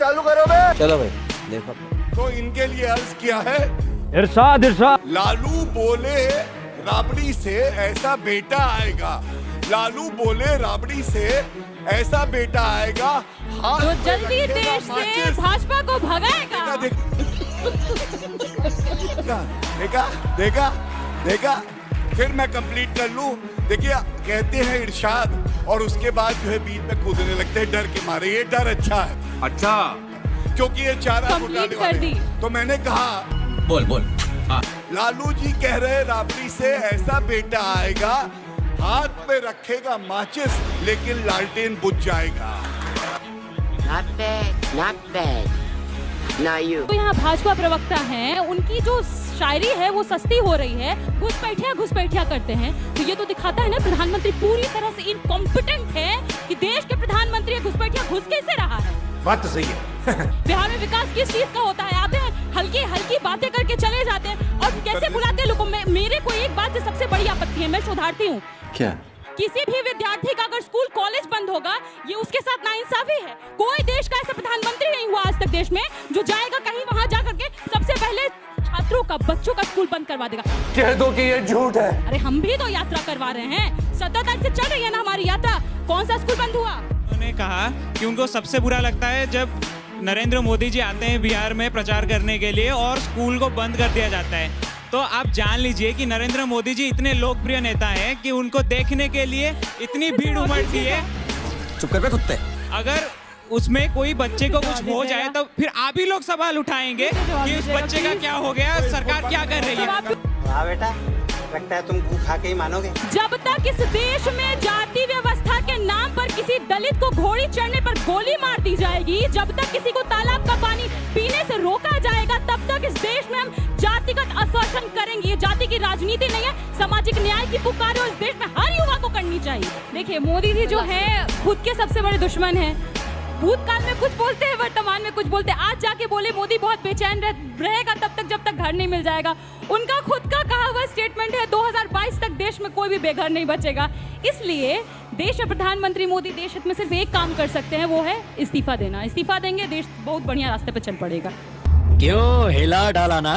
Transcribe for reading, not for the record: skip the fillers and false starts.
चालू करो बे। चलो भाई देखो। तो इनके लिए अर्ज किया है। इरशाद इरशाद। लालू बोले राबड़ी से ऐसा बेटा आएगा, लालू बोले राबड़ी से ऐसा बेटा आएगा जो जल्दी देश से भाजपा को भगाएगा। देखा देखा देखा। फिर मैं कंप्लीट कर लूं। देखिए कहते हैं इरशाद और उसके बाद जो है बीच में कूदने लगते हैं डर के मारे। ये डर अच्छा है, अच्छा, क्योंकि ये चारा घोटाले वाले हैं। तो मैंने कहा बोल बोल। हाँ। लालू जी कह रहे राबड़ी से ऐसा बेटा आएगा, हाथ में रखेगा माचिस लेकिन लालटेन बुझ जाएगा। Not bad, not bad. Now you. तो यहाँ भाजपा प्रवक्ता हैं, उनकी जो शायरी है वो सस्ती हो रही है, घुसपैठिया करते हैं। तो ये तो दिखाता है ना प्रधानमंत्री पूरी तरह से इनकॉम्पिटेंट है कि देश के प्रधानमंत्री घुसपैठिया घुस कैसे रहा है। बात तो सही है। बिहार में विकास किस चीज का होता है? आते हैं हल्की हल्की बातें करके चले जाते हैं और कैसे बुलाते हैं लोगों में। मेरे को एक बात से सबसे बड़ी आपत्ति है, मैं सुधारती हूँ। क्या? किसी भी विद्यार्थी का अगर स्कूल कॉलेज बंद होगा, ये उसके साथ नाइंसाफी है। कोई देश का ऐसा प्रधानमंत्री नहीं हुआ आज तक देश में जो जाएगा कहीं वहां जा करके सबसे पहले छात्रों का, बच्चों का स्कूल बंद करवा देगा। कह दो कि ये झूठ है। अरे हम भी तो यात्रा करवा रहे हैं, 17 तारीख से चल रही है ना हमारी यात्रा। कौन सा स्कूल बंद हुआ? उन्होंने कहा कि उनको सबसे बुरा लगता है जब नरेंद्र मोदी जी आते हैं बिहार में प्रचार करने के लिए और स्कूल को बंद कर दिया जाता है। तो आप जान लीजिए कि नरेंद्र मोदी जी इतने लोकप्रिय नेता हैं कि उनको देखने के लिए इतनी भीड़ उमड़ती है। चुप कर बे कुत्ते। अगर उसमें कोई बच्चे को कुछ हो जाए तो फिर आप ही लोग सवाल उठाएंगे कि उस बच्चे का क्या हो गया, सरकार क्या कर रही है। हाँ बेटा, लगता है तुम खा के ही मानोगे। जब तक इस देश में जाति व्यवस्था के नाम पर किसी दलित को घोड़ी चढ़ने पर गोली मार दी जाएगी, जब तक किसी को तालाब का पानी पीने से रोका जाएगा, तब तक इस देश में हम जातिगत असंगठन करेंगे। ये जाति की राजनीति नहीं है, सामाजिक न्याय की पुकार है और इस देश में हर युवा को करनी चाहिए। देखिए मोदी जी जो है खुद के सबसे बड़े दुश्मन है। भूतकाल में कुछ बोलते हैं, वर्तमान में कुछ बोलते हैं। आज जाके बोले मोदी बहुत बेचैन रहेगा तब तक जब तक घर नहीं मिल जाएगा। उनका खुद का कहा हुआ स्टेटमेंट है 2022 तक देश में कोई भी बेघर नहीं बचेगा। इसलिए देश में प्रधानमंत्री मोदी देश हित में सिर्फ एक काम कर सकते हैं, वो है इस्तीफा देना। इस्तीफा देंगे, देश बहुत बढ़िया रास्ते पर चल पड़ेगा। क्यों हिला डाला ना।